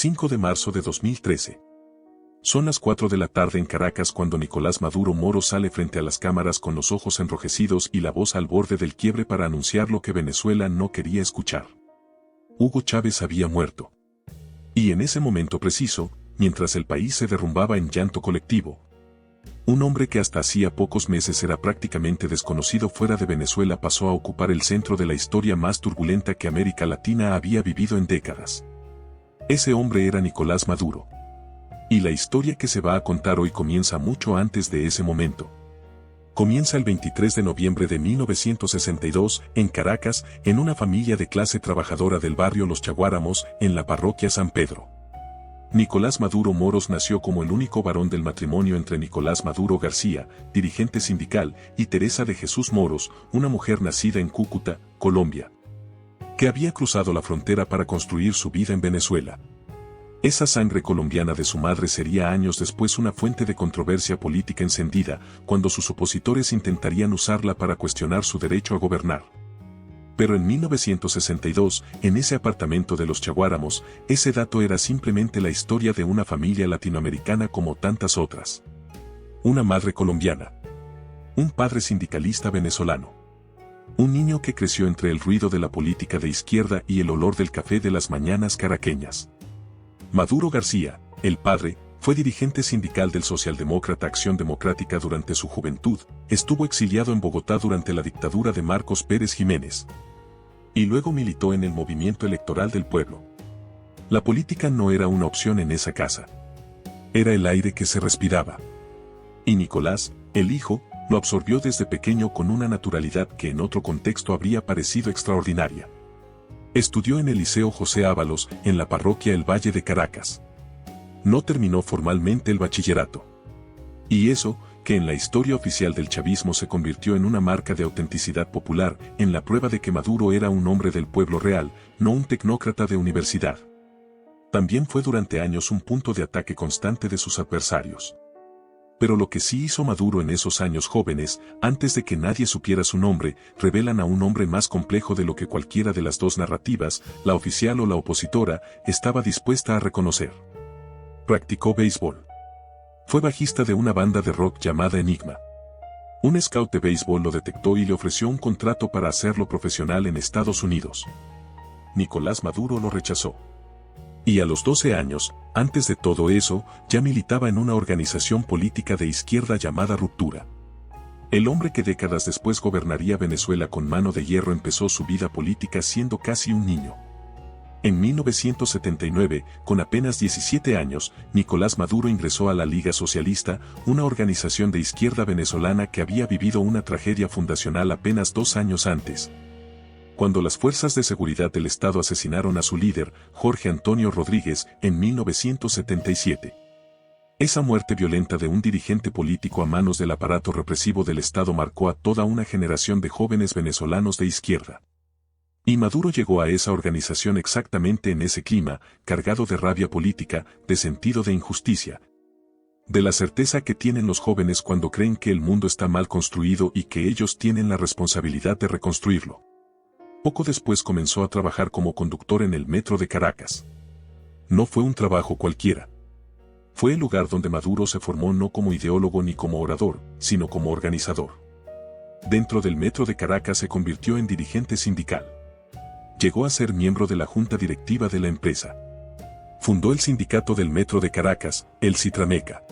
5 de marzo de 2013. Son las 4 de la tarde en Caracas cuando Nicolás Maduro Moros sale frente a las cámaras con los ojos enrojecidos y la voz al borde del quiebre para anunciar lo que Venezuela no quería escuchar. Hugo Chávez había muerto. Y en ese momento preciso, mientras el país se derrumbaba en llanto colectivo, un hombre que hasta hacía pocos meses era prácticamente desconocido fuera de Venezuela pasó a ocupar el centro de la historia más turbulenta que América Latina había vivido en décadas. Ese hombre era Nicolás Maduro. Y la historia que se va a contar hoy comienza mucho antes de ese momento. Comienza el 23 de noviembre de 1962, en Caracas, en una familia de clase trabajadora del barrio Los Chaguáramos, en la parroquia San Pedro. Nicolás Maduro Moros nació como el único varón del matrimonio entre Nicolás Maduro García, dirigente sindical, y Teresa de Jesús Moros, una mujer nacida en Cúcuta, Colombia, que había cruzado la frontera para construir su vida en Venezuela. Esa sangre colombiana de su madre sería años después una fuente de controversia política encendida, cuando sus opositores intentarían usarla para cuestionar su derecho a gobernar. Pero en 1962, en ese apartamento de Los Chaguáramos, ese dato era simplemente la historia de una familia latinoamericana como tantas otras. Una madre colombiana. Un padre sindicalista venezolano. Un niño que creció entre el ruido de la política de izquierda y el olor del café de las mañanas caraqueñas. Maduro García, el padre, fue dirigente sindical del Socialdemócrata Acción Democrática durante su juventud, estuvo exiliado en Bogotá durante la dictadura de Marcos Pérez Jiménez. Y luego militó en el Movimiento Electoral del Pueblo. La política no era una opción en esa casa. Era el aire que se respiraba. Y Nicolás, el hijo, lo absorbió desde pequeño con una naturalidad que en otro contexto habría parecido extraordinaria. Estudió en el Liceo José Ábalos, en la parroquia El Valle de Caracas. No terminó formalmente el bachillerato. Y eso, que en la historia oficial del chavismo se convirtió en una marca de autenticidad popular, en la prueba de que Maduro era un hombre del pueblo real, no un tecnócrata de universidad. También fue durante años un punto de ataque constante de sus adversarios. Pero lo que sí hizo Maduro en esos años jóvenes, antes de que nadie supiera su nombre, revelan a un hombre más complejo de lo que cualquiera de las dos narrativas, la oficial o la opositora, estaba dispuesta a reconocer. Practicó béisbol. Fue bajista de una banda de rock llamada Enigma. Un scout de béisbol lo detectó y le ofreció un contrato para hacerlo profesional en Estados Unidos. Nicolás Maduro lo rechazó. Y a los 12 años, antes de todo eso, ya militaba en una organización política de izquierda llamada Ruptura. El hombre que décadas después gobernaría Venezuela con mano de hierro empezó su vida política siendo casi un niño. En 1979, con apenas 17 años, Nicolás Maduro ingresó a la Liga Socialista, una organización de izquierda venezolana que había vivido una tragedia fundacional apenas 2 años antes, cuando las fuerzas de seguridad del Estado asesinaron a su líder, Jorge Antonio Rodríguez, en 1977. Esa muerte violenta de un dirigente político a manos del aparato represivo del Estado marcó a toda una generación de jóvenes venezolanos de izquierda. Y Maduro llegó a esa organización exactamente en ese clima, cargado de rabia política, de sentido de injusticia, de la certeza que tienen los jóvenes cuando creen que el mundo está mal construido y que ellos tienen la responsabilidad de reconstruirlo. Poco después comenzó a trabajar como conductor en el metro de Caracas. No fue un trabajo cualquiera. Fue el lugar donde Maduro se formó no como ideólogo ni como orador, sino como organizador. Dentro del metro de Caracas se convirtió en dirigente sindical. Llegó a ser miembro de la junta directiva de la empresa. Fundó el sindicato del metro de Caracas, el Citrameca.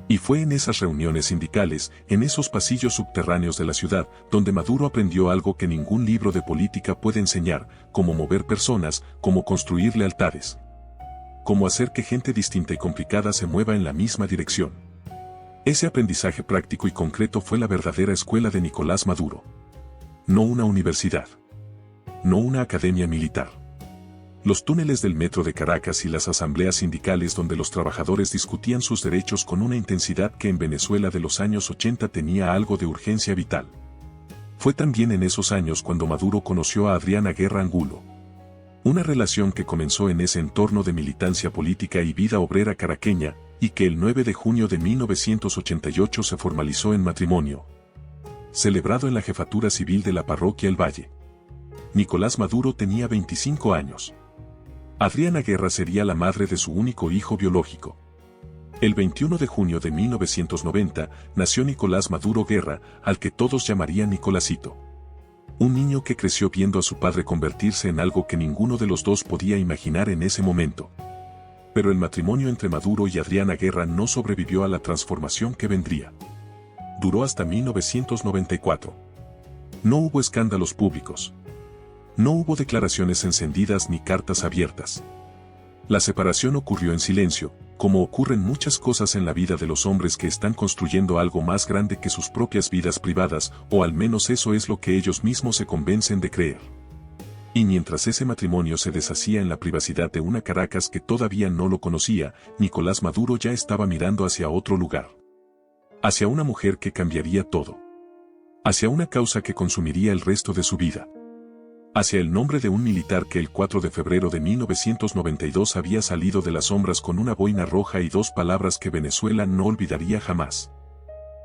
Y fue en esas reuniones sindicales, en esos pasillos subterráneos de la ciudad, donde Maduro aprendió algo que ningún libro de política puede enseñar: cómo mover personas, cómo construir lealtades, cómo hacer que gente distinta y complicada se mueva en la misma dirección. Ese aprendizaje práctico y concreto fue la verdadera escuela de Nicolás Maduro. No una universidad. No una academia militar. Los túneles del metro de Caracas y las asambleas sindicales donde los trabajadores discutían sus derechos con una intensidad que en Venezuela de los años 80 tenía algo de urgencia vital. Fue también en esos años cuando Maduro conoció a Adriana Guerra Angulo. Una relación que comenzó en ese entorno de militancia política y vida obrera caraqueña, y que el 9 de junio de 1988 se formalizó en matrimonio, celebrado en la jefatura civil de la parroquia El Valle. Nicolás Maduro tenía 25 años. Adriana Guerra sería la madre de su único hijo biológico. El 21 de junio de 1990 nació Nicolás Maduro Guerra, al que todos llamarían Nicolásito. Un niño que creció viendo a su padre convertirse en algo que ninguno de los dos podía imaginar en ese momento. Pero el matrimonio entre Maduro y Adriana Guerra no sobrevivió a la transformación que vendría. Duró hasta 1994. No hubo escándalos públicos. No hubo declaraciones encendidas ni cartas abiertas. La separación ocurrió en silencio, como ocurren muchas cosas en la vida de los hombres que están construyendo algo más grande que sus propias vidas privadas, o al menos eso es lo que ellos mismos se convencen de creer. Y mientras ese matrimonio se deshacía en la privacidad de una Caracas que todavía no lo conocía, Nicolás Maduro ya estaba mirando hacia otro lugar. Hacia una mujer que cambiaría todo. Hacia una causa que consumiría el resto de su vida. Hacia el nombre de un militar que el 4 de febrero de 1992 había salido de las sombras con una boina roja y dos palabras que Venezuela no olvidaría jamás.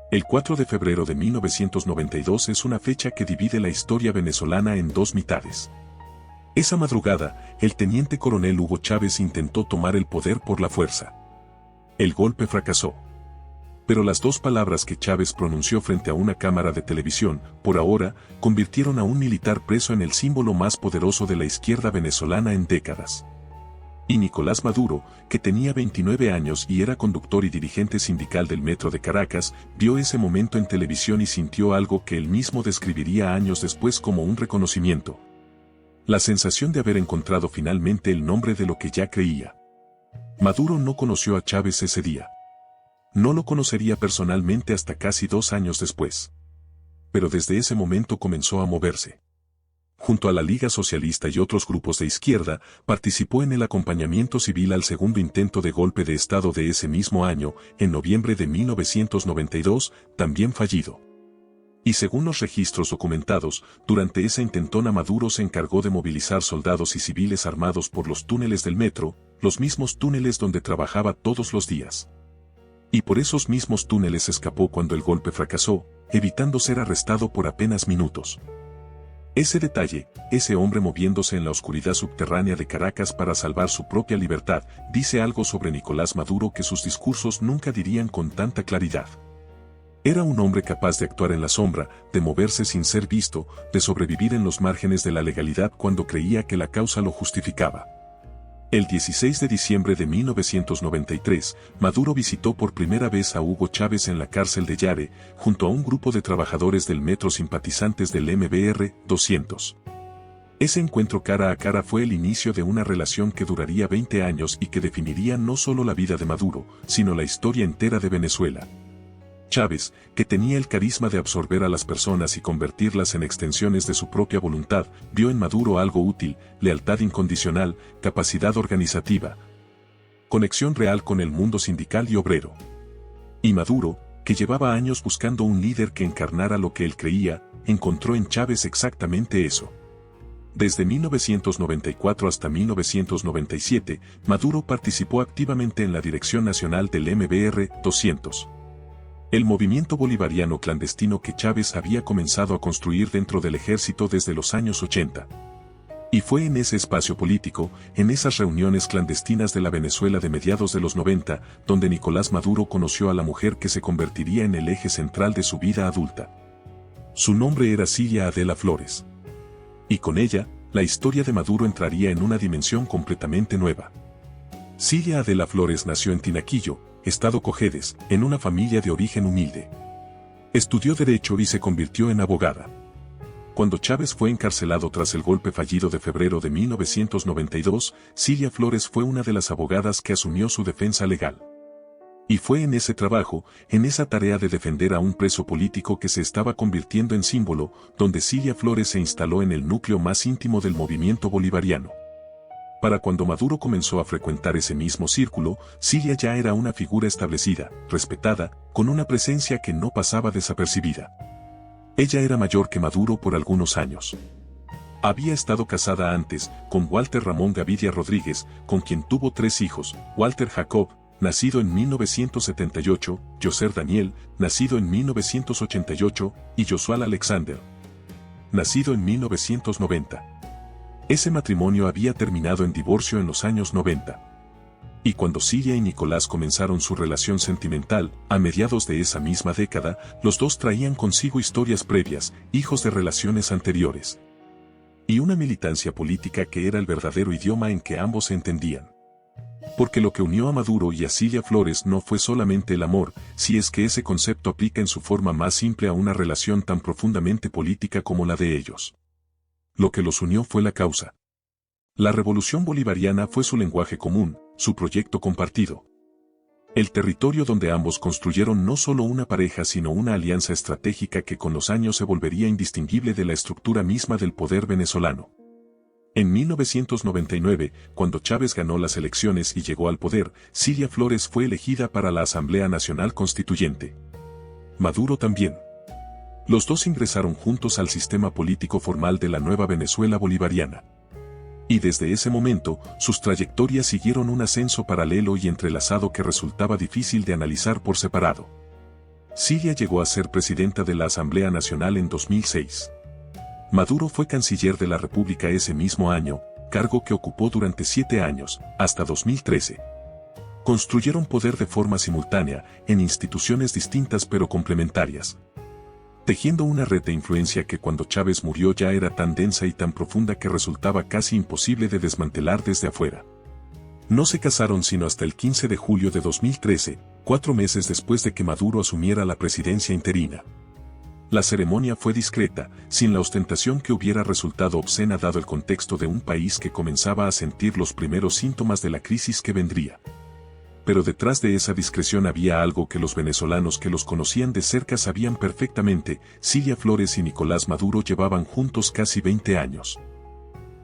El 4 de febrero de 1992 es una fecha que divide la historia venezolana en dos mitades. Esa madrugada, el teniente coronel Hugo Chávez intentó tomar el poder por la fuerza. El golpe fracasó. Pero las dos palabras que Chávez pronunció frente a una cámara de televisión, por ahora, convirtieron a un militar preso en el símbolo más poderoso de la izquierda venezolana en décadas. Y Nicolás Maduro, que tenía 29 años y era conductor y dirigente sindical del Metro de Caracas, vio ese momento en televisión y sintió algo que él mismo describiría años después como un reconocimiento. La sensación de haber encontrado finalmente el nombre de lo que ya creía. Maduro no conoció a Chávez ese día. No lo conocería personalmente hasta casi 2 años después. Pero desde ese momento comenzó a moverse. Junto a la Liga Socialista y otros grupos de izquierda, participó en el acompañamiento civil al segundo intento de golpe de Estado de ese mismo año, en noviembre de 1992, también fallido. Y según los registros documentados, durante esa intentona Maduro se encargó de movilizar soldados y civiles armados por los túneles del metro, los mismos túneles donde trabajaba todos los días. Y por esos mismos túneles escapó cuando el golpe fracasó, evitando ser arrestado por apenas minutos. Ese detalle, ese hombre moviéndose en la oscuridad subterránea de Caracas para salvar su propia libertad, dice algo sobre Nicolás Maduro que sus discursos nunca dirían con tanta claridad. Era un hombre capaz de actuar en la sombra, de moverse sin ser visto, de sobrevivir en los márgenes de la legalidad cuando creía que la causa lo justificaba. El 16 de diciembre de 1993, Maduro visitó por primera vez a Hugo Chávez en la cárcel de Yare, junto a un grupo de trabajadores del metro simpatizantes del MBR 200. Ese encuentro cara a cara fue el inicio de una relación que duraría 20 años y que definiría no solo la vida de Maduro, sino la historia entera de Venezuela. Chávez, que tenía el carisma de absorber a las personas y convertirlas en extensiones de su propia voluntad, vio en Maduro algo útil, lealtad incondicional, capacidad organizativa, conexión real con el mundo sindical y obrero. Y Maduro, que llevaba años buscando un líder que encarnara lo que él creía, encontró en Chávez exactamente eso. Desde 1994 hasta 1997, Maduro participó activamente en la dirección nacional del MBR 200. El movimiento bolivariano clandestino que Chávez había comenzado a construir dentro del ejército desde los años 80. Y fue en ese espacio político, en esas reuniones clandestinas de la Venezuela de mediados de los 90, donde Nicolás Maduro conoció a la mujer que se convertiría en el eje central de su vida adulta. Su nombre era Cilia Adela Flores. Y con ella, la historia de Maduro entraría en una dimensión completamente nueva. Cilia Adela Flores nació en Tinaquillo, Estado Cojedes, en una familia de origen humilde. Estudió Derecho y se convirtió en abogada. Cuando Chávez fue encarcelado tras el golpe fallido de febrero de 1992, Cilia Flores fue una de las abogadas que asumió su defensa legal. Y fue en ese trabajo, en esa tarea de defender a un preso político que se estaba convirtiendo en símbolo, donde Cilia Flores se instaló en el núcleo más íntimo del movimiento bolivariano. Para cuando Maduro comenzó a frecuentar ese mismo círculo, Cilia ya era una figura establecida, respetada, con una presencia que no pasaba desapercibida. Ella era mayor que Maduro por algunos años. Había estado casada antes, con Walter Ramón Gavidia Rodríguez, con quien tuvo 3 hijos, Walter Jacob, nacido en 1978, Yoser Daniel, nacido en 1988, y Josual Alexander, nacido en 1990. Ese matrimonio había terminado en divorcio en los años 90. Y cuando Cilia y Nicolás comenzaron su relación sentimental, a mediados de esa misma década, los dos traían consigo historias previas, hijos de relaciones anteriores. Y una militancia política que era el verdadero idioma en que ambos se entendían. Porque lo que unió a Maduro y a Cilia Flores no fue solamente el amor, si es que ese concepto aplica en su forma más simple a una relación tan profundamente política como la de ellos. Lo que los unió fue la causa. La revolución bolivariana fue su lenguaje común, su proyecto compartido. El territorio donde ambos construyeron no solo una pareja sino una alianza estratégica que con los años se volvería indistinguible de la estructura misma del poder venezolano. En 1999, cuando Chávez ganó las elecciones y llegó al poder, Cilia Flores fue elegida para la Asamblea Nacional Constituyente. Maduro también. Los dos ingresaron juntos al sistema político formal de la nueva Venezuela bolivariana. Y desde ese momento, sus trayectorias siguieron un ascenso paralelo y entrelazado que resultaba difícil de analizar por separado. Cilia llegó a ser presidenta de la Asamblea Nacional en 2006. Maduro fue canciller de la República ese mismo año, cargo que ocupó durante 7 años, hasta 2013. Construyeron poder de forma simultánea, en instituciones distintas pero complementarias, tejiendo una red de influencia que cuando Chávez murió ya era tan densa y tan profunda que resultaba casi imposible de desmantelar desde afuera. No se casaron sino hasta el 15 de julio de 2013, 4 meses después de que Maduro asumiera la presidencia interina. La ceremonia fue discreta, sin la ostentación que hubiera resultado obscena dado el contexto de un país que comenzaba a sentir los primeros síntomas de la crisis que vendría. Pero detrás de esa discreción había algo que los venezolanos que los conocían de cerca sabían perfectamente: Cilia Flores y Nicolás Maduro llevaban juntos casi 20 años.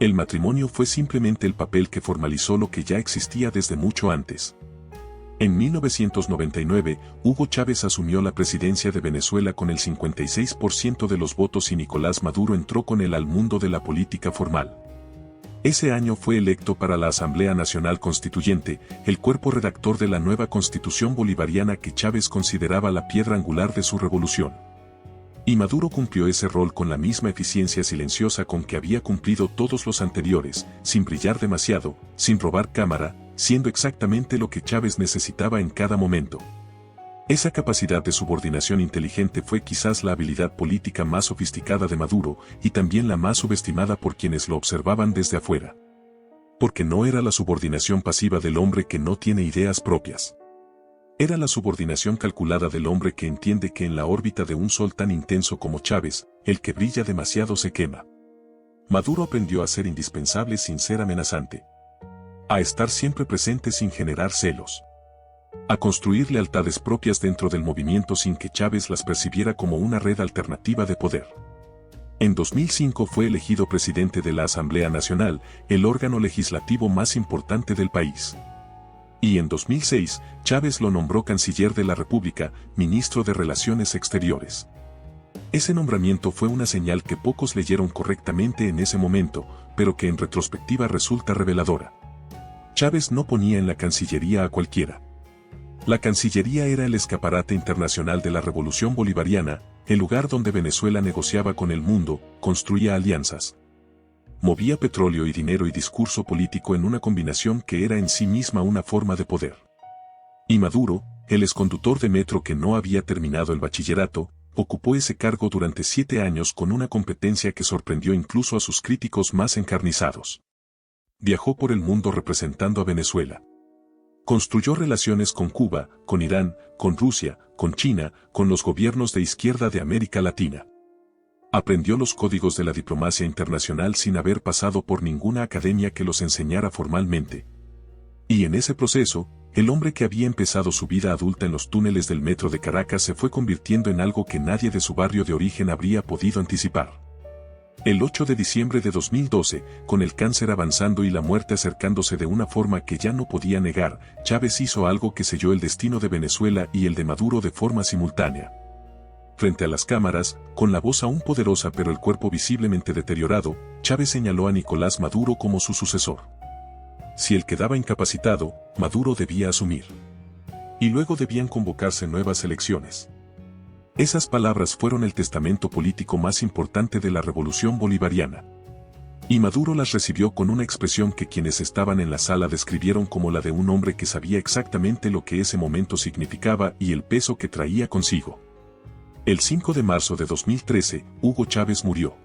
El matrimonio fue simplemente el papel que formalizó lo que ya existía desde mucho antes. En 1999, Hugo Chávez asumió la presidencia de Venezuela con el 56% de los votos y Nicolás Maduro entró con él al mundo de la política formal. Ese año fue electo para la Asamblea Nacional Constituyente, el cuerpo redactor de la nueva Constitución bolivariana que Chávez consideraba la piedra angular de su revolución. Y Maduro cumplió ese rol con la misma eficiencia silenciosa con que había cumplido todos los anteriores, sin brillar demasiado, sin robar cámara, siendo exactamente lo que Chávez necesitaba en cada momento. Esa capacidad de subordinación inteligente fue quizás la habilidad política más sofisticada de Maduro y también la más subestimada por quienes lo observaban desde afuera. Porque no era la subordinación pasiva del hombre que no tiene ideas propias. Era la subordinación calculada del hombre que entiende que en la órbita de un sol tan intenso como Chávez, el que brilla demasiado se quema. Maduro aprendió a ser indispensable sin ser amenazante. A estar siempre presente sin generar celos. A construir lealtades propias dentro del movimiento sin que Chávez las percibiera como una red alternativa de poder. En 2005 fue elegido presidente de la Asamblea Nacional, el órgano legislativo más importante del país. Y en 2006, Chávez lo nombró canciller de la República, ministro de Relaciones Exteriores. Ese nombramiento fue una señal que pocos leyeron correctamente en ese momento, pero que en retrospectiva resulta reveladora. Chávez no ponía en la Cancillería a cualquiera. La Cancillería era el escaparate internacional de la Revolución Bolivariana, el lugar donde Venezuela negociaba con el mundo, construía alianzas. Movía petróleo y dinero y discurso político en una combinación que era en sí misma una forma de poder. Y Maduro, el exconductor de metro que no había terminado el bachillerato, ocupó ese cargo durante 7 años con una competencia que sorprendió incluso a sus críticos más encarnizados. Viajó por el mundo representando a Venezuela. Construyó relaciones con Cuba, con Irán, con Rusia, con China, con los gobiernos de izquierda de América Latina. Aprendió los códigos de la diplomacia internacional sin haber pasado por ninguna academia que los enseñara formalmente. Y en ese proceso, el hombre que había empezado su vida adulta en los túneles del metro de Caracas se fue convirtiendo en algo que nadie de su barrio de origen habría podido anticipar. El 8 de diciembre de 2012, con el cáncer avanzando y la muerte acercándose de una forma que ya no podía negar, Chávez hizo algo que selló el destino de Venezuela y el de Maduro de forma simultánea. Frente a las cámaras, con la voz aún poderosa pero el cuerpo visiblemente deteriorado, Chávez señaló a Nicolás Maduro como su sucesor. Si él quedaba incapacitado, Maduro debía asumir. Y luego debían convocarse nuevas elecciones. Esas palabras fueron el testamento político más importante de la revolución bolivariana. Y Maduro las recibió con una expresión que quienes estaban en la sala describieron como la de un hombre que sabía exactamente lo que ese momento significaba y el peso que traía consigo. El 5 de marzo de 2013, Hugo Chávez murió.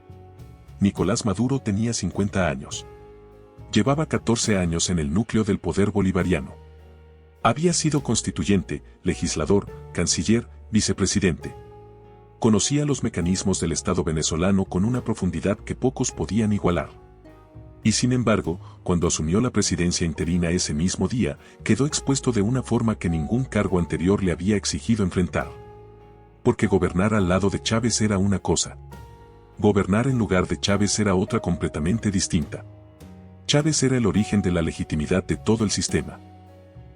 Nicolás Maduro tenía 50 años. Llevaba 14 años en el núcleo del poder bolivariano. Había sido constituyente, legislador, canciller, vicepresidente. Conocía los mecanismos del Estado venezolano con una profundidad que pocos podían igualar. Y sin embargo, cuando asumió la presidencia interina ese mismo día, quedó expuesto de una forma que ningún cargo anterior le había exigido enfrentar. Porque gobernar al lado de Chávez era una cosa. Gobernar en lugar de Chávez era otra completamente distinta. Chávez era el origen de la legitimidad de todo el sistema.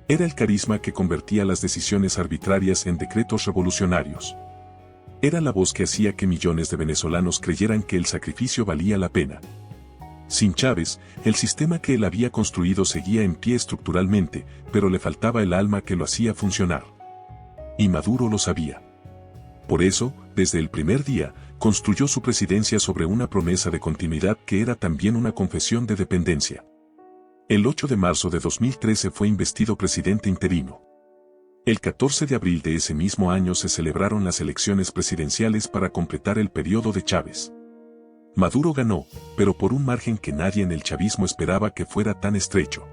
Era el carisma que convertía las decisiones arbitrarias en decretos revolucionarios. Era la voz que hacía que millones de venezolanos creyeran que el sacrificio valía la pena. Sin Chávez, el sistema que él había construido seguía en pie estructuralmente, pero le faltaba el alma que lo hacía funcionar. Y Maduro lo sabía. Por eso, desde el primer día, construyó su presidencia sobre una promesa de continuidad que era también una confesión de dependencia. El 8 de marzo de 2013 fue investido presidente interino. El 14 de abril de ese mismo año se celebraron las elecciones presidenciales para completar el periodo de Chávez. Maduro ganó, pero por un margen que nadie en el chavismo esperaba que fuera tan estrecho.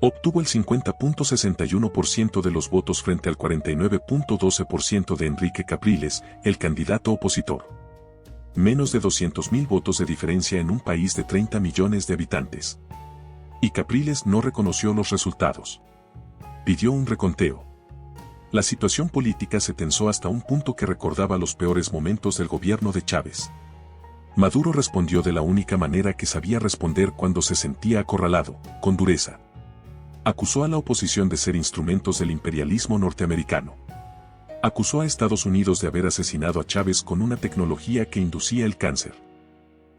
Obtuvo el 50.61% de los votos frente al 49.12% de Enrique Capriles, el candidato opositor. Menos de 200.000 votos de diferencia en un país de 30 millones de habitantes. Y Capriles no reconoció los resultados. Pidió un reconteo. La situación política se tensó hasta un punto que recordaba los peores momentos del gobierno de Chávez. Maduro respondió de la única manera que sabía responder cuando se sentía acorralado, con dureza. Acusó a la oposición de ser instrumentos del imperialismo norteamericano. Acusó a Estados Unidos de haber asesinado a Chávez con una tecnología que inducía el cáncer.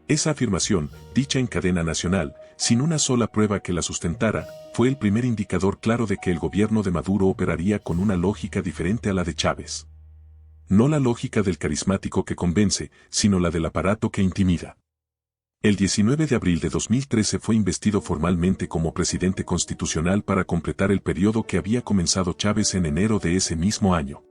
Esa afirmación, dicha en cadena nacional, sin una sola prueba que la sustentara, fue el primer indicador claro de que el gobierno de Maduro operaría con una lógica diferente a la de Chávez. No la lógica del carismático que convence, sino la del aparato que intimida. El 19 de abril de 2013 fue investido formalmente como presidente constitucional para completar el periodo que había comenzado Chávez en enero de ese mismo año.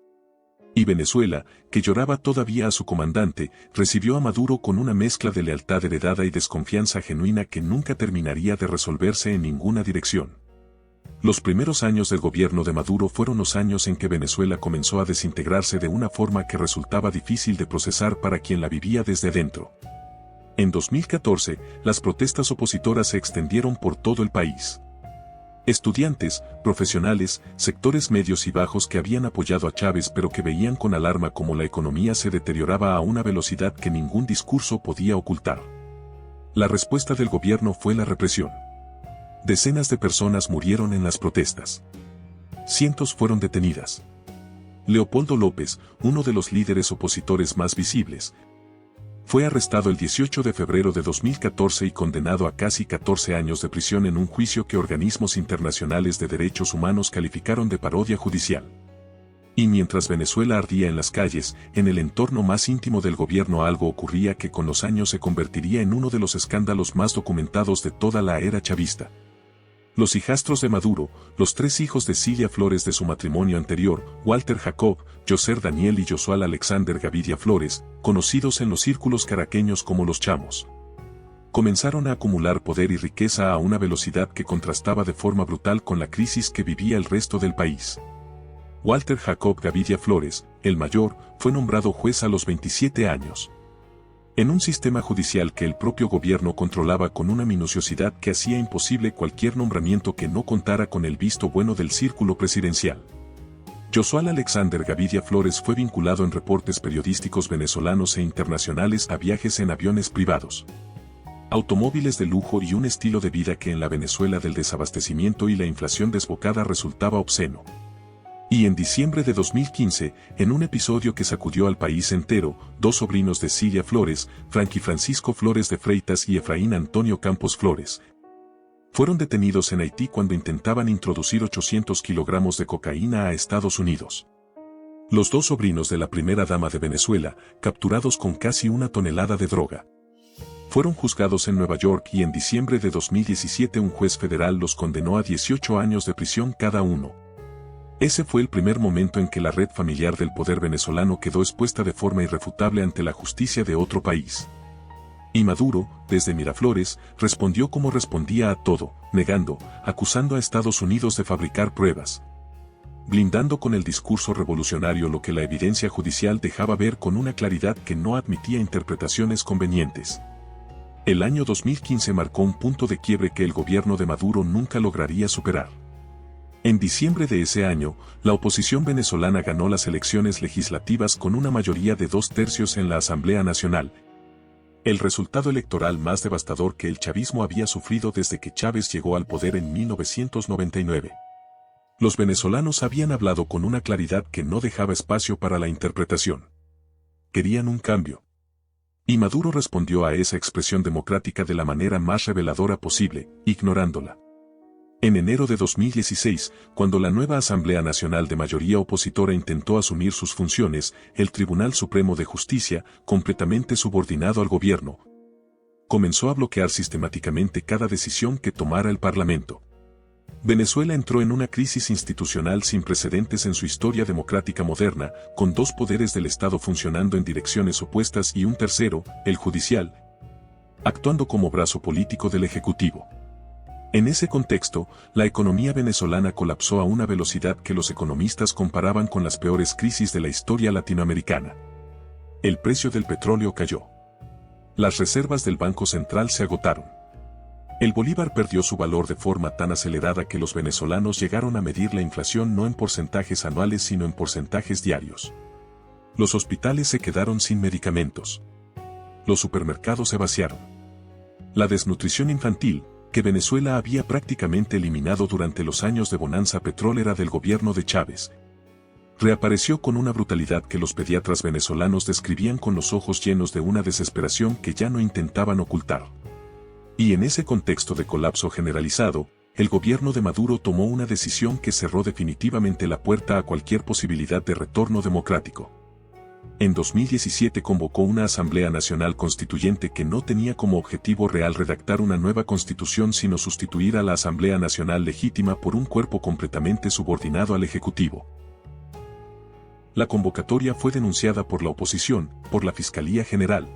Y Venezuela, que lloraba todavía a su comandante, recibió a Maduro con una mezcla de lealtad heredada y desconfianza genuina que nunca terminaría de resolverse en ninguna dirección. Los primeros años del gobierno de Maduro fueron los años en que Venezuela comenzó a desintegrarse de una forma que resultaba difícil de procesar para quien la vivía desde adentro. En 2014, las protestas opositoras se extendieron por todo el país. Estudiantes, profesionales, sectores medios y bajos que habían apoyado a Chávez pero que veían con alarma cómo la economía se deterioraba a una velocidad que ningún discurso podía ocultar. La respuesta del gobierno fue la represión. Decenas de personas murieron en las protestas. Cientos fueron detenidas. Leopoldo López, uno de los líderes opositores más visibles, fue arrestado el 18 de febrero de 2014 y condenado a casi 14 años de prisión en un juicio que organismos internacionales de derechos humanos calificaron de parodia judicial. Y mientras Venezuela ardía en las calles, en el entorno más íntimo del gobierno algo ocurría que con los años se convertiría en uno de los escándalos más documentados de toda la era chavista. Los hijastros de Maduro, los tres hijos de Cilia Flores de su matrimonio anterior, Walter Jacob, Yoser Daniel y Josual Alexander Gavidia Flores, conocidos en los círculos caraqueños como los Chamos, comenzaron a acumular poder y riqueza a una velocidad que contrastaba de forma brutal con la crisis que vivía el resto del país. Walter Jacob Gavidia Flores, el mayor, fue nombrado juez a los 27 años. En un sistema judicial que el propio gobierno controlaba con una minuciosidad que hacía imposible cualquier nombramiento que no contara con el visto bueno del círculo presidencial. Josual Alexander Gavidia Flores fue vinculado en reportes periodísticos venezolanos e internacionales a viajes en aviones privados, automóviles de lujo y un estilo de vida que en la Venezuela del desabastecimiento y la inflación desbocada resultaba obsceno. Y en diciembre de 2015, en un episodio que sacudió al país entero, dos sobrinos de Cilia Flores, Franky Francisco Flores de Freitas y Efraín Antonio Campos Flores, fueron detenidos en Haití cuando intentaban introducir 800 kilogramos de cocaína a Estados Unidos. Los dos sobrinos de la primera dama de Venezuela, capturados con casi 1 tonelada de droga, Fueron juzgados en Nueva York y en diciembre de 2017 un juez federal los condenó a 18 años de prisión cada uno. Ese fue el primer momento en que la red familiar del poder venezolano quedó expuesta de forma irrefutable ante la justicia de otro país. Y Maduro, desde Miraflores, respondió como respondía a todo, negando, acusando a Estados Unidos de fabricar pruebas, blindando con el discurso revolucionario lo que la evidencia judicial dejaba ver con una claridad que no admitía interpretaciones convenientes. El año 2015 marcó un punto de quiebre que el gobierno de Maduro nunca lograría superar. En diciembre de ese año, la oposición venezolana ganó las elecciones legislativas con una mayoría de 2/3 en la Asamblea Nacional, el resultado electoral más devastador que el chavismo había sufrido desde que Chávez llegó al poder en 1999. Los venezolanos habían hablado con una claridad que no dejaba espacio para la interpretación. Querían un cambio. Y Maduro respondió a esa expresión democrática de la manera más reveladora posible, ignorándola. En enero de 2016, cuando la nueva Asamblea Nacional de mayoría opositora intentó asumir sus funciones, el Tribunal Supremo de Justicia, completamente subordinado al gobierno, comenzó a bloquear sistemáticamente cada decisión que tomara el Parlamento. Venezuela entró en una crisis institucional sin precedentes en su historia democrática moderna, con dos poderes del Estado funcionando en direcciones opuestas y un tercero, el judicial, actuando como brazo político del Ejecutivo. En ese contexto, la economía venezolana colapsó a una velocidad que los economistas comparaban con las peores crisis de la historia latinoamericana. El precio del petróleo cayó. Las reservas del Banco Central se agotaron. El bolívar perdió su valor de forma tan acelerada que los venezolanos llegaron a medir la inflación no en porcentajes anuales sino en porcentajes diarios. Los hospitales se quedaron sin medicamentos. Los supermercados se vaciaron. La desnutrición infantil, que Venezuela había prácticamente eliminado durante los años de bonanza petrolera del gobierno de Chávez, reapareció con una brutalidad que los pediatras venezolanos describían con los ojos llenos de una desesperación que ya no intentaban ocultar. Y en ese contexto de colapso generalizado, el gobierno de Maduro tomó una decisión que cerró definitivamente la puerta a cualquier posibilidad de retorno democrático. En 2017 convocó una Asamblea Nacional Constituyente que no tenía como objetivo real redactar una nueva constitución sino sustituir a la Asamblea Nacional legítima por un cuerpo completamente subordinado al Ejecutivo. La convocatoria fue denunciada por la oposición, por la Fiscalía General,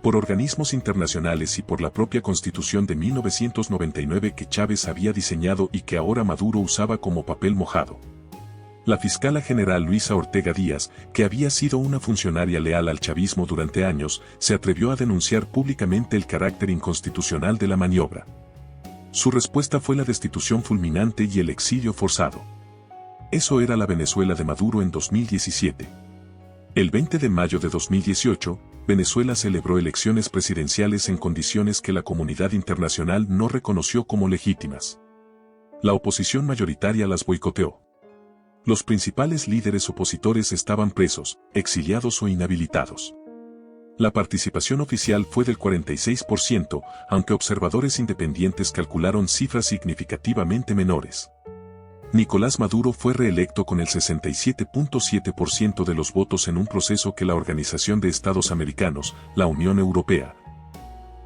por organismos internacionales y por la propia Constitución de 1999 que Chávez había diseñado y que ahora Maduro usaba como papel mojado. La fiscala general Luisa Ortega Díaz, que había sido una funcionaria leal al chavismo durante años, se atrevió a denunciar públicamente el carácter inconstitucional de la maniobra. Su respuesta fue la destitución fulminante y el exilio forzado. Eso era la Venezuela de Maduro en 2017. El 20 de mayo de 2018, Venezuela celebró elecciones presidenciales en condiciones que la comunidad internacional no reconoció como legítimas. La oposición mayoritaria las boicoteó. Los principales líderes opositores estaban presos, exiliados o inhabilitados. La participación oficial fue del 46%, aunque observadores independientes calcularon cifras significativamente menores. Nicolás Maduro fue reelecto con el 67.7% de los votos en un proceso que la Organización de Estados Americanos, la Unión Europea,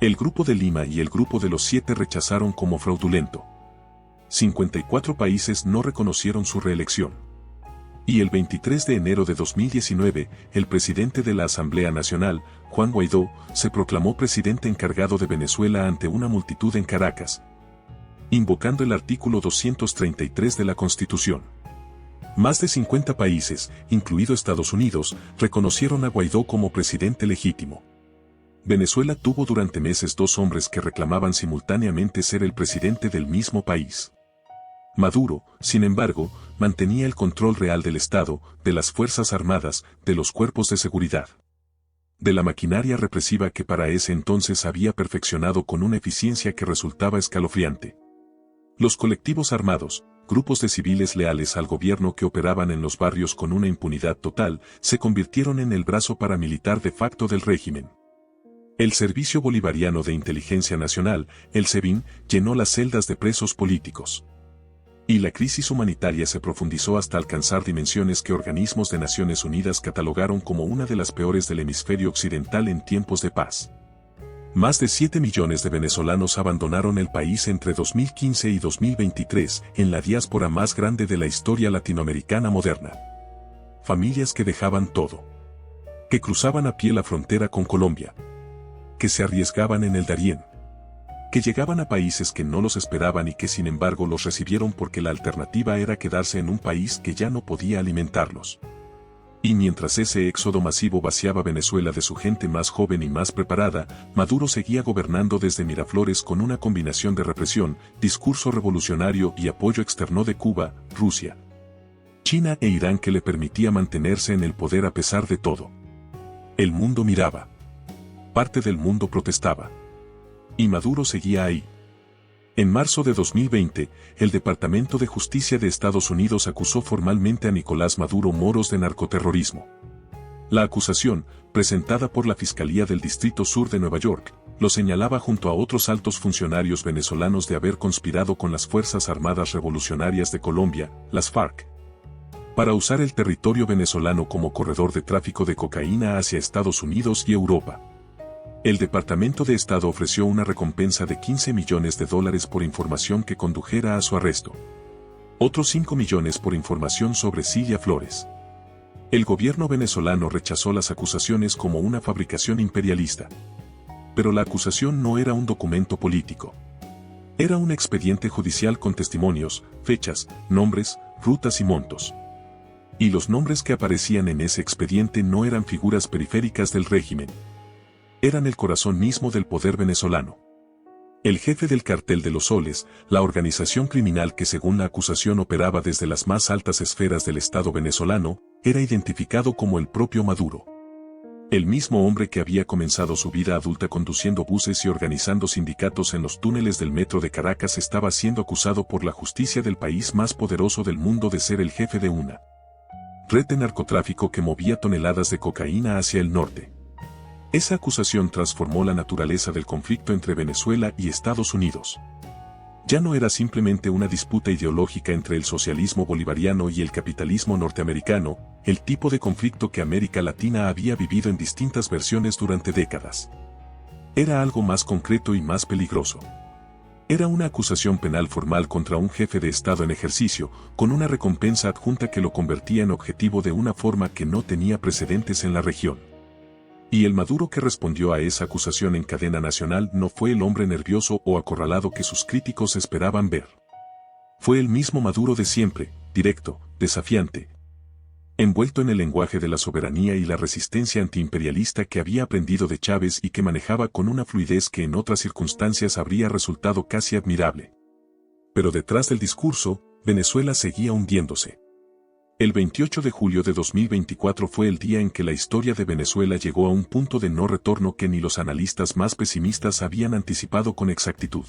el Grupo de Lima y el Grupo de los 7 rechazaron como fraudulento. 54 países no reconocieron su reelección. Y el 23 de enero de 2019, el presidente de la Asamblea Nacional, Juan Guaidó, se proclamó presidente encargado de Venezuela ante una multitud en Caracas, invocando el artículo 233 de la Constitución. Más de 50 países, incluido Estados Unidos, reconocieron a Guaidó como presidente legítimo. Venezuela tuvo durante meses dos hombres que reclamaban simultáneamente ser el presidente del mismo país. Maduro, sin embargo, mantenía el control real del Estado, de las Fuerzas Armadas, de los cuerpos de seguridad, de la maquinaria represiva que para ese entonces había perfeccionado con una eficiencia que resultaba escalofriante. Los colectivos armados, grupos de civiles leales al gobierno que operaban en los barrios con una impunidad total, se convirtieron en el brazo paramilitar de facto del régimen. El Servicio Bolivariano de Inteligencia Nacional, el SEBIN, llenó las celdas de presos políticos. Y la crisis humanitaria se profundizó hasta alcanzar dimensiones que organismos de Naciones Unidas catalogaron como una de las peores del hemisferio occidental en tiempos de paz. Más de 7 millones de venezolanos abandonaron el país entre 2015 y 2023 en la diáspora más grande de la historia latinoamericana moderna. Familias que dejaban todo. Que cruzaban a pie la frontera con Colombia. Que se arriesgaban en el Darién. Que llegaban a países que no los esperaban y que sin embargo los recibieron porque la alternativa era quedarse en un país que ya no podía alimentarlos. Y mientras ese éxodo masivo vaciaba Venezuela de su gente más joven y más preparada, Maduro seguía gobernando desde Miraflores con una combinación de represión, discurso revolucionario y apoyo externo de Cuba, Rusia, China e Irán que le permitía mantenerse en el poder a pesar de todo. El mundo miraba. Parte del mundo protestaba. Y Maduro seguía ahí. En marzo de 2020, el Departamento de Justicia de Estados Unidos acusó formalmente a Nicolás Maduro Moros de narcoterrorismo. La acusación, presentada por la Fiscalía del Distrito Sur de Nueva York, lo señalaba junto a otros altos funcionarios venezolanos de haber conspirado con las Fuerzas Armadas Revolucionarias de Colombia, las FARC, para usar el territorio venezolano como corredor de tráfico de cocaína hacia Estados Unidos y Europa. El Departamento de Estado ofreció una recompensa de $15 millones por información que condujera a su arresto. Otros 5 millones por información sobre Cilia Flores. El gobierno venezolano rechazó las acusaciones como una fabricación imperialista. Pero la acusación no era un documento político. Era un expediente judicial con testimonios, fechas, nombres, rutas y montos. Y los nombres que aparecían en ese expediente no eran figuras periféricas del régimen. Eran el corazón mismo del poder venezolano. El jefe del Cartel de los Soles, la organización criminal que según la acusación operaba desde las más altas esferas del Estado venezolano, era identificado como el propio Maduro. El mismo hombre que había comenzado su vida adulta conduciendo buses y organizando sindicatos en los túneles del metro de Caracas estaba siendo acusado por la justicia del país más poderoso del mundo de ser el jefe de una red de narcotráfico que movía toneladas de cocaína hacia el norte. Esa acusación transformó la naturaleza del conflicto entre Venezuela y Estados Unidos. Ya no era simplemente una disputa ideológica entre el socialismo bolivariano y el capitalismo norteamericano, el tipo de conflicto que América Latina había vivido en distintas versiones durante décadas. Era algo más concreto y más peligroso. Era una acusación penal formal contra un jefe de Estado en ejercicio, con una recompensa adjunta que lo convertía en objetivo de una forma que no tenía precedentes en la región. Y el Maduro que respondió a esa acusación en cadena nacional no fue el hombre nervioso o acorralado que sus críticos esperaban ver. Fue el mismo Maduro de siempre, directo, desafiante, envuelto en el lenguaje de la soberanía y la resistencia antiimperialista que había aprendido de Chávez y que manejaba con una fluidez que en otras circunstancias habría resultado casi admirable. Pero detrás del discurso, Venezuela seguía hundiéndose. El 28 de julio de 2024 fue el día en que la historia de Venezuela llegó a un punto de no retorno que ni los analistas más pesimistas habían anticipado con exactitud.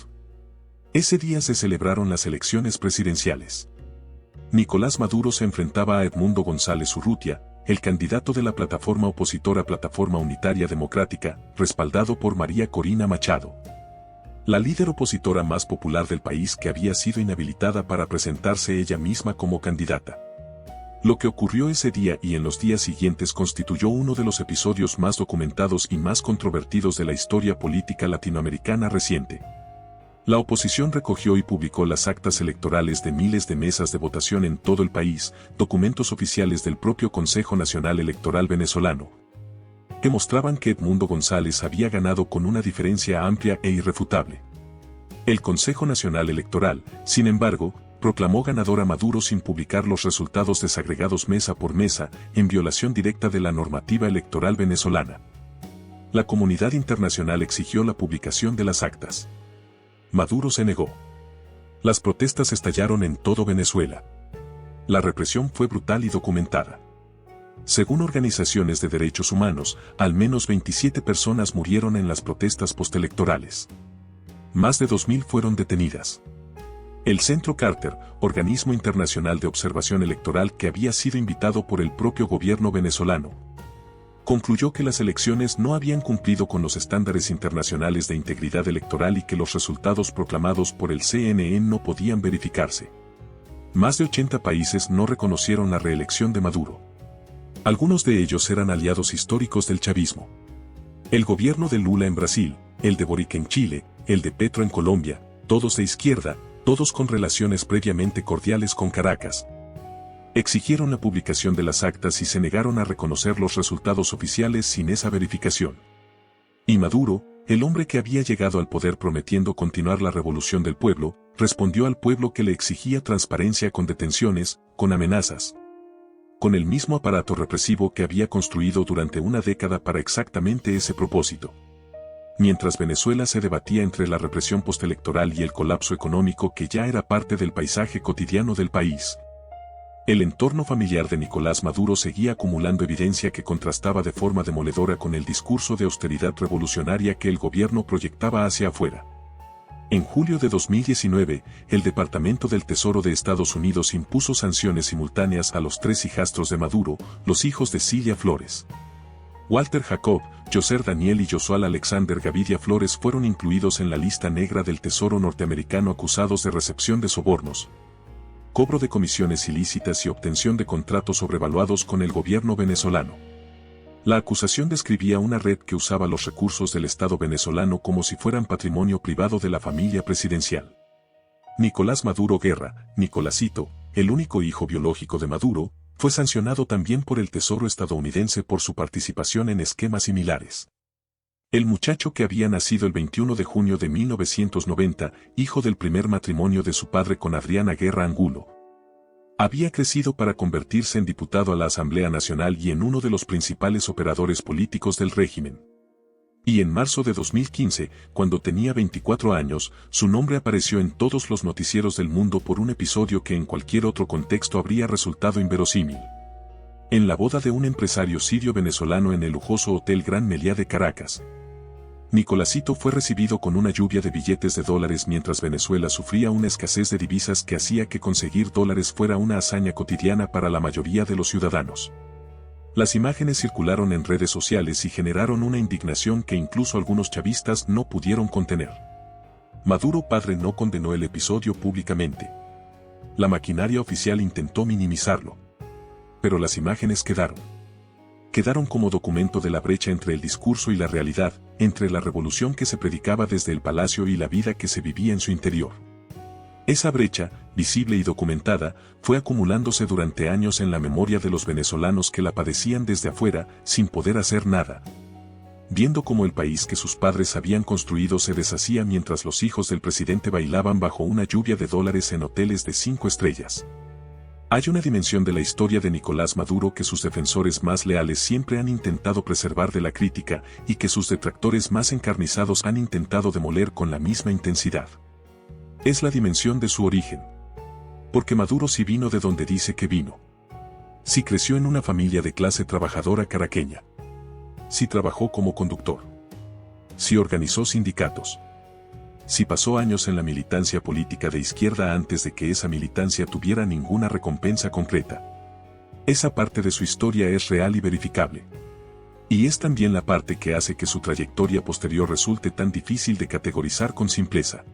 Ese día se celebraron las elecciones presidenciales. Nicolás Maduro se enfrentaba a Edmundo González Urrutia, el candidato de la plataforma opositora Plataforma Unitaria Democrática, respaldado por María Corina Machado, la líder opositora más popular del país que había sido inhabilitada para presentarse ella misma como candidata. Lo que ocurrió ese día y en los días siguientes constituyó uno de los episodios más documentados y más controvertidos de la historia política latinoamericana reciente. La oposición recogió y publicó las actas electorales de miles de mesas de votación en todo el país, documentos oficiales del propio Consejo Nacional Electoral venezolano, que mostraban que Edmundo González había ganado con una diferencia amplia e irrefutable. El Consejo Nacional Electoral, sin embargo, proclamó ganador a Maduro sin publicar los resultados desagregados mesa por mesa, en violación directa de la normativa electoral venezolana. La comunidad internacional exigió la publicación de las actas. Maduro se negó. Las protestas estallaron en todo Venezuela. La represión fue brutal y documentada. Según organizaciones de derechos humanos, al menos 27 personas murieron en las protestas postelectorales. Más de 2.000 fueron detenidas. El Centro Carter, organismo internacional de observación electoral que había sido invitado por el propio gobierno venezolano, concluyó que las elecciones no habían cumplido con los estándares internacionales de integridad electoral y que los resultados proclamados por el CNN no podían verificarse. Más de 80 países no reconocieron la reelección de Maduro. Algunos de ellos eran aliados históricos del chavismo. El gobierno de Lula en Brasil, el de Boric en Chile, el de Petro en Colombia, todos de izquierda, todos con relaciones previamente cordiales con Caracas. Exigieron la publicación de las actas y se negaron a reconocer los resultados oficiales sin esa verificación. Y Maduro, el hombre que había llegado al poder prometiendo continuar la revolución del pueblo, respondió al pueblo que le exigía transparencia con detenciones, con amenazas. Con el mismo aparato represivo que había construido durante una década para exactamente ese propósito. Mientras Venezuela se debatía entre la represión postelectoral y el colapso económico que ya era parte del paisaje cotidiano del país. El entorno familiar de Nicolás Maduro seguía acumulando evidencia que contrastaba de forma demoledora con el discurso de austeridad revolucionaria que el gobierno proyectaba hacia afuera. En julio de 2019, el Departamento del Tesoro de Estados Unidos impuso sanciones simultáneas a los 3 hijastros de Maduro, los hijos de Cilia Flores. Walter Jacob, Yoser Daniel y Josual Alexander Gavidia Flores fueron incluidos en la lista negra del Tesoro norteamericano acusados de recepción de sobornos, cobro de comisiones ilícitas y obtención de contratos sobrevaluados con el gobierno venezolano. La acusación describía una red que usaba los recursos del Estado venezolano como si fueran patrimonio privado de la familia presidencial. Nicolás Maduro Guerra, Nicolásito, el único hijo biológico de Maduro, fue sancionado también por el Tesoro estadounidense por su participación en esquemas similares. El muchacho que había nacido el 21 de junio de 1990, hijo del primer matrimonio de su padre con Adriana Guerra Angulo, había crecido para convertirse en diputado a la Asamblea Nacional y en uno de los principales operadores políticos del régimen. Y en marzo de 2015, cuando tenía 24 años, su nombre apareció en todos los noticieros del mundo por un episodio que en cualquier otro contexto habría resultado inverosímil. En la boda de un empresario sirio-venezolano en el lujoso Hotel Gran Meliá de Caracas, Nicolásito fue recibido con una lluvia de billetes de dólares mientras Venezuela sufría una escasez de divisas que hacía que conseguir dólares fuera una hazaña cotidiana para la mayoría de los ciudadanos. Las imágenes circularon en redes sociales y generaron una indignación que incluso algunos chavistas no pudieron contener. Maduro padre no condenó el episodio públicamente. La maquinaria oficial intentó minimizarlo. Pero las imágenes quedaron como documento de la brecha entre el discurso y la realidad, entre la revolución que se predicaba desde el palacio y la vida que se vivía en su interior. Esa brecha, visible y documentada, fue acumulándose durante años en la memoria de los venezolanos que la padecían desde afuera, sin poder hacer nada. Viendo cómo el país que sus padres habían construido se deshacía mientras los hijos del presidente bailaban bajo una lluvia de dólares en hoteles de 5 estrellas. Hay una dimensión de la historia de Nicolás Maduro que sus defensores más leales siempre han intentado preservar de la crítica y que sus detractores más encarnizados han intentado demoler con la misma intensidad. Es la dimensión de su origen. Porque Maduro sí vino de donde dice que vino. Sí creció en una familia de clase trabajadora caraqueña. Sí trabajó como conductor. Sí organizó sindicatos. Si pasó años en la militancia política de izquierda antes de que esa militancia tuviera ninguna recompensa concreta. Esa parte de su historia es real y verificable. Y es también la parte que hace que su trayectoria posterior resulte tan difícil de categorizar con simpleza.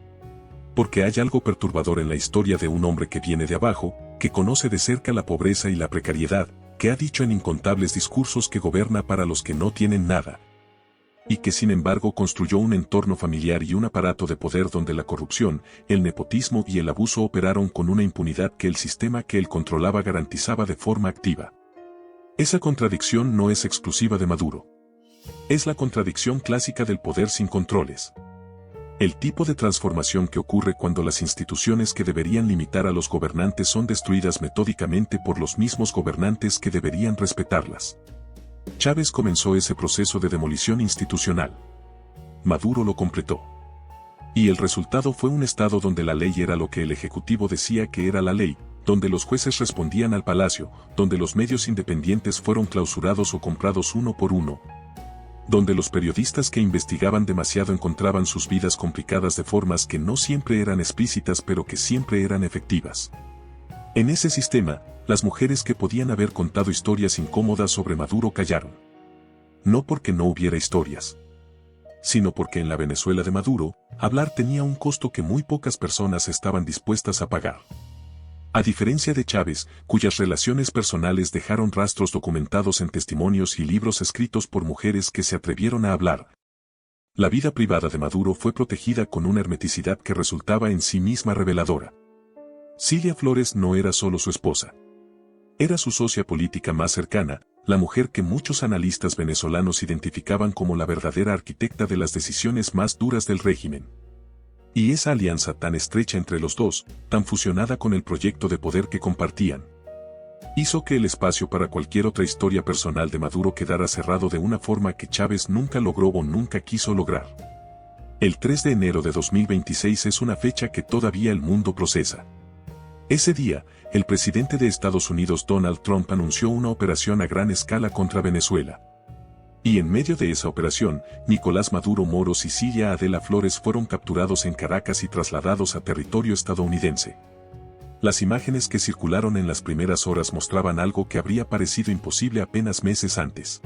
Porque hay algo perturbador en la historia de un hombre que viene de abajo, que conoce de cerca la pobreza y la precariedad, que ha dicho en incontables discursos que gobierna para los que no tienen nada. Y que sin embargo construyó un entorno familiar y un aparato de poder donde la corrupción, el nepotismo y el abuso operaron con una impunidad que el sistema que él controlaba garantizaba de forma activa. Esa contradicción no es exclusiva de Maduro. Es la contradicción clásica del poder sin controles. El tipo de transformación que ocurre cuando las instituciones que deberían limitar a los gobernantes son destruidas metódicamente por los mismos gobernantes que deberían respetarlas. Chávez comenzó ese proceso de demolición institucional. Maduro lo completó. Y el resultado fue un Estado donde la ley era lo que el Ejecutivo decía que era la ley, donde los jueces respondían al palacio, donde los medios independientes fueron clausurados o comprados uno por uno, donde los periodistas que investigaban demasiado encontraban sus vidas complicadas de formas que no siempre eran explícitas pero que siempre eran efectivas. En ese sistema, las mujeres que podían haber contado historias incómodas sobre Maduro callaron. No porque no hubiera historias, sino porque en la Venezuela de Maduro, hablar tenía un costo que muy pocas personas estaban dispuestas a pagar. A diferencia de Chávez, cuyas relaciones personales dejaron rastros documentados en testimonios y libros escritos por mujeres que se atrevieron a hablar, La vida privada de Maduro fue protegida con una hermeticidad que resultaba en sí misma reveladora. Cilia Flores no era solo su esposa. Era su socia política más cercana, la mujer que muchos analistas venezolanos identificaban como la verdadera arquitecta de las decisiones más duras del régimen. Y esa alianza tan estrecha entre los dos, tan fusionada con el proyecto de poder que compartían, hizo que el espacio para cualquier otra historia personal de Maduro quedara cerrado de una forma que Chávez nunca logró o nunca quiso lograr. El 3 de enero de 2026 es una fecha que todavía el mundo procesa. Ese día, el presidente de Estados Unidos Donald Trump anunció una operación a gran escala contra Venezuela. Y en medio de esa operación, Nicolás Maduro Moros y Cilia Adela Flores fueron capturados en Caracas y trasladados a territorio estadounidense. Las imágenes que circularon en las primeras horas mostraban algo que habría parecido imposible apenas meses antes.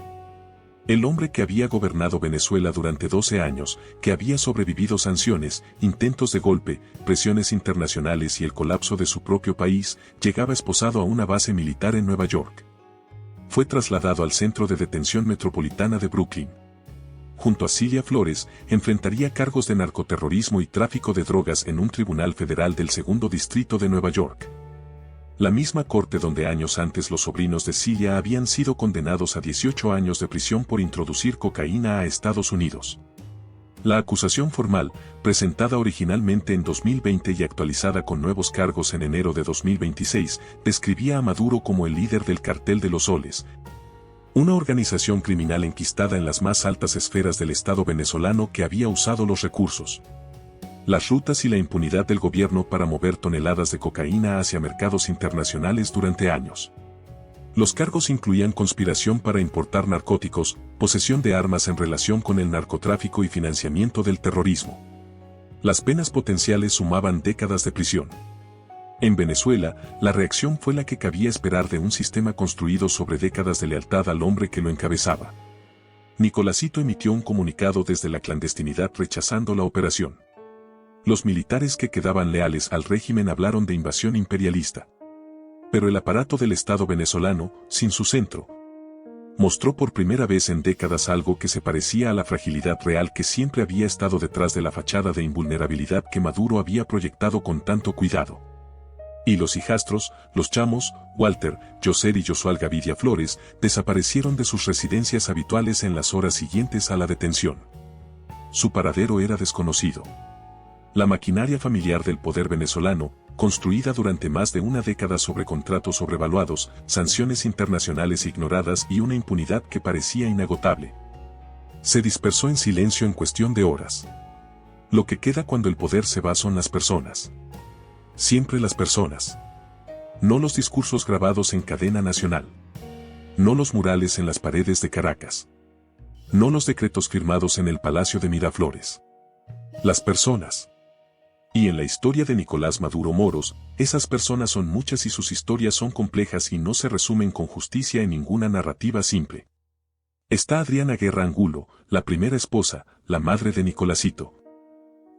El hombre que había gobernado Venezuela durante 12 años, que había sobrevivido sanciones, intentos de golpe, presiones internacionales y el colapso de su propio país, llegaba esposado a una base militar en Nueva York. Fue trasladado al Centro de Detención Metropolitana de Brooklyn. Junto a Cilia Flores, enfrentaría cargos de narcoterrorismo y tráfico de drogas en un tribunal federal del Segundo Distrito de Nueva York. La misma corte donde años antes los sobrinos de Cilia habían sido condenados a 18 años de prisión por introducir cocaína a Estados Unidos. La acusación formal, presentada originalmente en 2020 y actualizada con nuevos cargos en enero de 2026, describía a Maduro como el líder del Cartel de los Soles, una organización criminal enquistada en las más altas esferas del Estado venezolano que había usado los recursos, las rutas y la impunidad del gobierno para mover toneladas de cocaína hacia mercados internacionales durante años. Los cargos incluían conspiración para importar narcóticos, posesión de armas en relación con el narcotráfico y financiamiento del terrorismo. Las penas potenciales sumaban décadas de prisión. En Venezuela, la reacción fue la que cabía esperar de un sistema construido sobre décadas de lealtad al hombre que lo encabezaba. Nicolásito emitió un comunicado desde la clandestinidad rechazando la operación. Los militares que quedaban leales al régimen hablaron de invasión imperialista. Pero el aparato del Estado venezolano, sin su centro, mostró por primera vez en décadas algo que se parecía a la fragilidad real que siempre había estado detrás de la fachada de invulnerabilidad que Maduro había proyectado con tanto cuidado. Y los hijastros, los chamos, Walter, Yoser y Josual Gavidia Flores, desaparecieron de sus residencias habituales en las horas siguientes a la detención. Su paradero era desconocido. La maquinaria familiar del poder venezolano, construida durante más de una década sobre contratos sobrevaluados, sanciones internacionales ignoradas y una impunidad que parecía inagotable, se dispersó en silencio en cuestión de horas. Lo que queda cuando el poder se va son las personas. Siempre las personas. No los discursos grabados en cadena nacional. No los murales en las paredes de Caracas. No los decretos firmados en el Palacio de Miraflores. Las personas. Y en la historia de Nicolás Maduro Moros, esas personas son muchas y sus historias son complejas y no se resumen con justicia en ninguna narrativa simple. Está Adriana Guerra Angulo, la primera esposa, la madre de Nicolásito,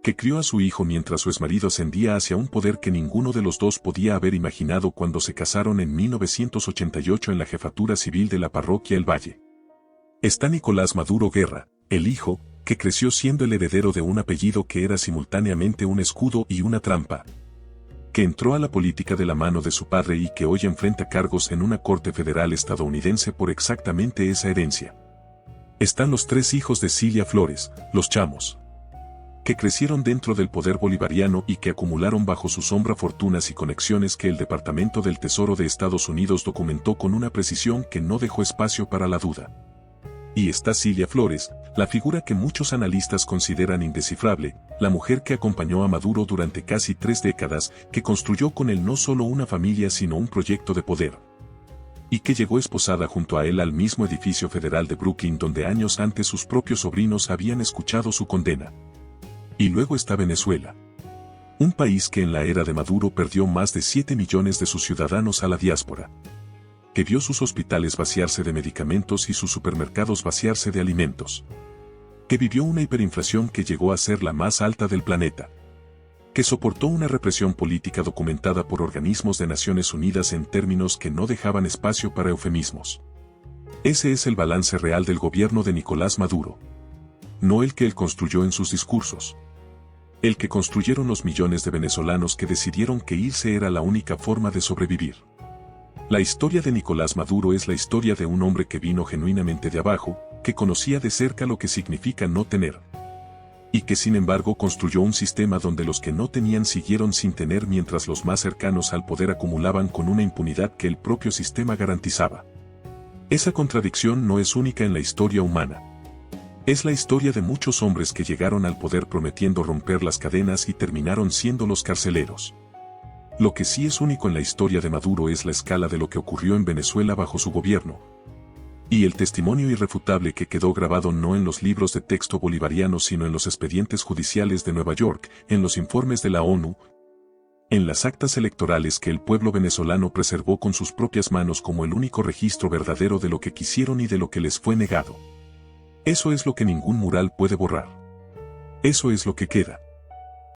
que crió a su hijo mientras su exmarido ascendía hacia un poder que ninguno de los dos podía haber imaginado cuando se casaron en 1988 en la jefatura civil de la parroquia El Valle. Está Nicolás Maduro Guerra, el hijo, que creció siendo el heredero de un apellido que era simultáneamente un escudo y una trampa, que entró a la política de la mano de su padre y que hoy enfrenta cargos en una corte federal estadounidense por exactamente esa herencia. Están los tres hijos de Cilia Flores, los chamos, que crecieron dentro del poder bolivariano y que acumularon bajo su sombra fortunas y conexiones que el Departamento del Tesoro de Estados Unidos documentó con una precisión que no dejó espacio para la duda. Y está Cilia Flores, la figura que muchos analistas consideran indescifrable, la mujer que acompañó a Maduro durante casi 3 décadas, que construyó con él no solo una familia sino un proyecto de poder, y que llegó esposada junto a él al mismo edificio federal de Brooklyn donde años antes sus propios sobrinos habían escuchado su condena. Y luego está Venezuela. Un país que en la era de Maduro perdió más de 7 millones de sus ciudadanos a la diáspora, que vio sus hospitales vaciarse de medicamentos y sus supermercados vaciarse de alimentos, que vivió una hiperinflación que llegó a ser la más alta del planeta, que soportó una represión política documentada por organismos de Naciones Unidas en términos que no dejaban espacio para eufemismos. Ese es el balance real del gobierno de Nicolás Maduro. no el que él construyó en sus discursos. El que construyeron los millones de venezolanos que decidieron que irse era la única forma de sobrevivir. La historia de Nicolás Maduro es la historia de un hombre que vino genuinamente de abajo, que conocía de cerca lo que significa no tener. Y que sin embargo construyó un sistema donde los que no tenían siguieron sin tener mientras los más cercanos al poder acumulaban con una impunidad que el propio sistema garantizaba. Esa contradicción no es única en la historia humana. Es la historia de muchos hombres que llegaron al poder prometiendo romper las cadenas y terminaron siendo los carceleros. Lo que sí es único en la historia de Maduro es la escala de lo que ocurrió en Venezuela bajo su gobierno. Y el testimonio irrefutable que quedó grabado no en los libros de texto bolivarianos sino en los expedientes judiciales de Nueva York, en los informes de la ONU, en las actas electorales que el pueblo venezolano preservó con sus propias manos como el único registro verdadero de lo que quisieron y de lo que les fue negado. Eso es lo que ningún mural puede borrar. Eso es lo que queda.